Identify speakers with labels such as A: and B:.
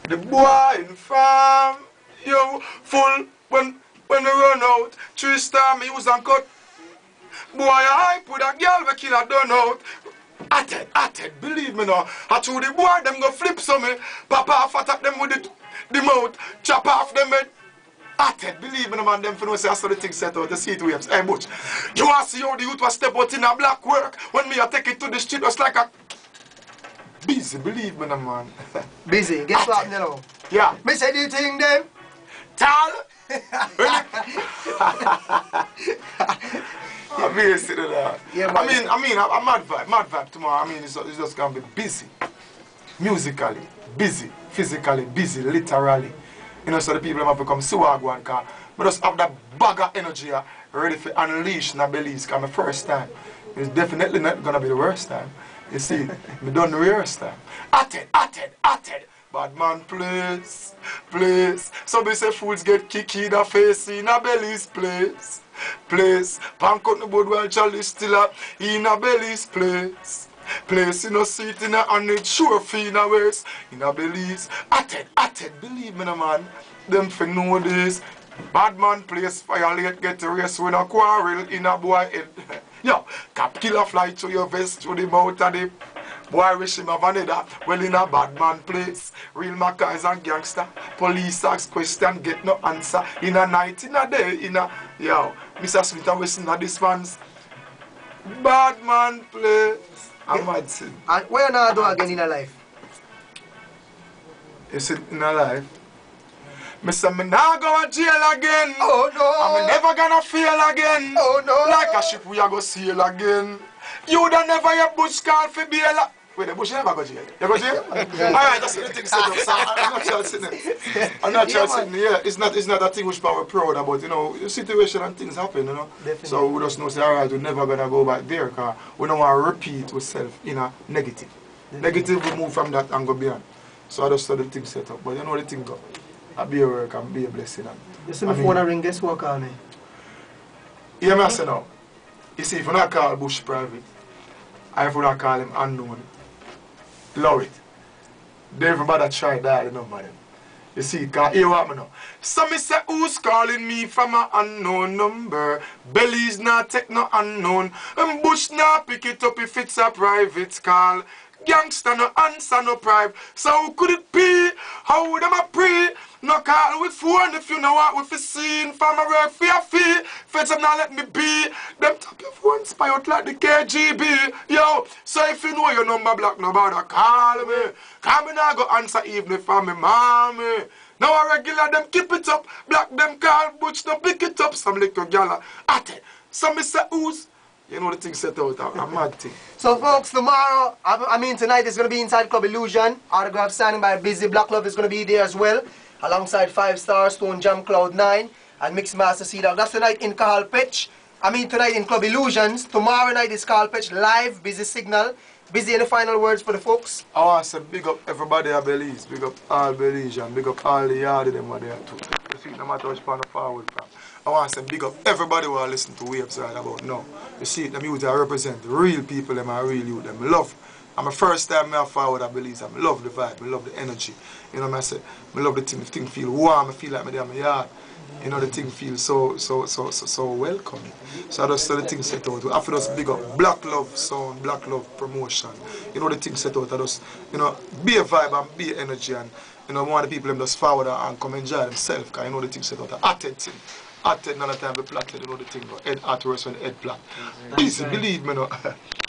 A: The boy in farm, yo, full when they run out. 3-star me use and cut. Boy, I put a girl we kill a done out. Atted, believe me now. I told the boy them go flip some me. Papa off attack them with the mouth. Chop off them head. Atted, believe me now, man, them for no say I saw the thing set out, the seat waves. Hey, Butch, you want to see how the youth was step out in a black work? When me I take it to the street, it was like a... Busy, believe me now, man.
B: Busy, guess what, you know?
A: Yeah.
B: Me say the thing then.
A: Tall. Obviously, yeah, I'm mad vibe tomorrow. I mean, it's just gonna be busy. Musically, busy. Physically, busy, literally. You know, so the people have become so agwan car. But just have that bag of energy ready for unleash in Belize. Because my first time. It's definitely not gonna be the worst time. You see, me done the worst time. Atted. Bad man, please. Some say fools get kicked in the face in a Belize place. Pank out the board while Charlie still up in a Belize place. You know, seat in a and it sure feel in a waist. In a Belize. Atted, believe me, no, man. Them for know this. Bad man place, violate, get a race with a quarrel in a boy head. Yo, cap killer fly to your vest through the mouth of the boy wish him have another. Well, in a bad man place, real Mackay's and gangster. Police ask question, get no answer. In a night, in a day, in a... Yo, Mr. Smith and Wesson are this man's bad man place. I'm mad sin.
B: And what you now do again in a life?
A: You see, in a life? Me say me nah go to jail again.
B: Oh no.
A: I'm never gonna fail again.
B: Oh no.
A: Like a ship we a go sail again. You don't never hear Bush call for bail. Wait, the Bush never go to jail. You go to jail? Alright, that's the thing set up. So I'm not chasing it. I'm not chasing it. Yeah, it's not a thing which we're proud about. You know, situation and things happen. You know.
B: Definitely.
A: So we just know say alright, we're never gonna go back there because we don't want to repeat ourselves in a negative. Negative, we move from that and go beyond. So I just saw the thing set up. But you know the thing go. I be a work and be a blessing. And,
B: you see my phone ring, guess what call me?
A: Yeah, I say now. You see, if you not call Bush private, I if you not call him unknown, love it. They everybody try that, you know, man. You see, because hear what me now. So me say, who's calling me from an unknown number? Belize not take no unknown. And Bush not pick it up if it's a private call. Gangster no answer no private. So who could it be? How would them a pray? No call with phone if you know what with the scene. From a work for your fee. Feds them not let me be. Them tap your phone spy out like the KGB. Yo, so if you know your number block, nobody call me. Call me now go answer even if I'm a mommy. Now a regular them keep it up. Black them call Butch no pick it up. Some little gala at it. So me say who's? You know the thing set out, a mad thing.
B: So folks, tomorrow, I mean tonight is going to be inside Club Illusion. Autograph signing by Busy. Black Love is going to be there as well. Alongside 5 Star, Stone Jam, Cloud 9 and Mixed Master C-Dog. That's tonight in Kahal Pitch. I mean tonight in Club Illusions. Tomorrow night is Kahal Pitch live, Busy Signal. Busy, any final words for the folks?
A: I want to say big up everybody at Belize. Big up all Belizean. Big up all the yard of them what they are too. You see, no matter which part of forward from. I want to say big up everybody who are listening to Waves right about now. You see, the youth I represent, the real people, them are real youth, them love. And my first time I forward at Belize, I love the vibe, I love the energy. You know what I say? I love the thing feel warm, I feel like I'm in my yard. You know, the thing feels so welcoming. So I just saw the thing set out. After just big up Black Love sound, Black Love promotion. You know the thing set out. I just, you know, be a vibe and be energy and you know, one of the people them just forward and come enjoy themselves because you know the thing set out. Attention. At another time, the plot, you know the thing, head at worse when head plot. Easy, believe me, no.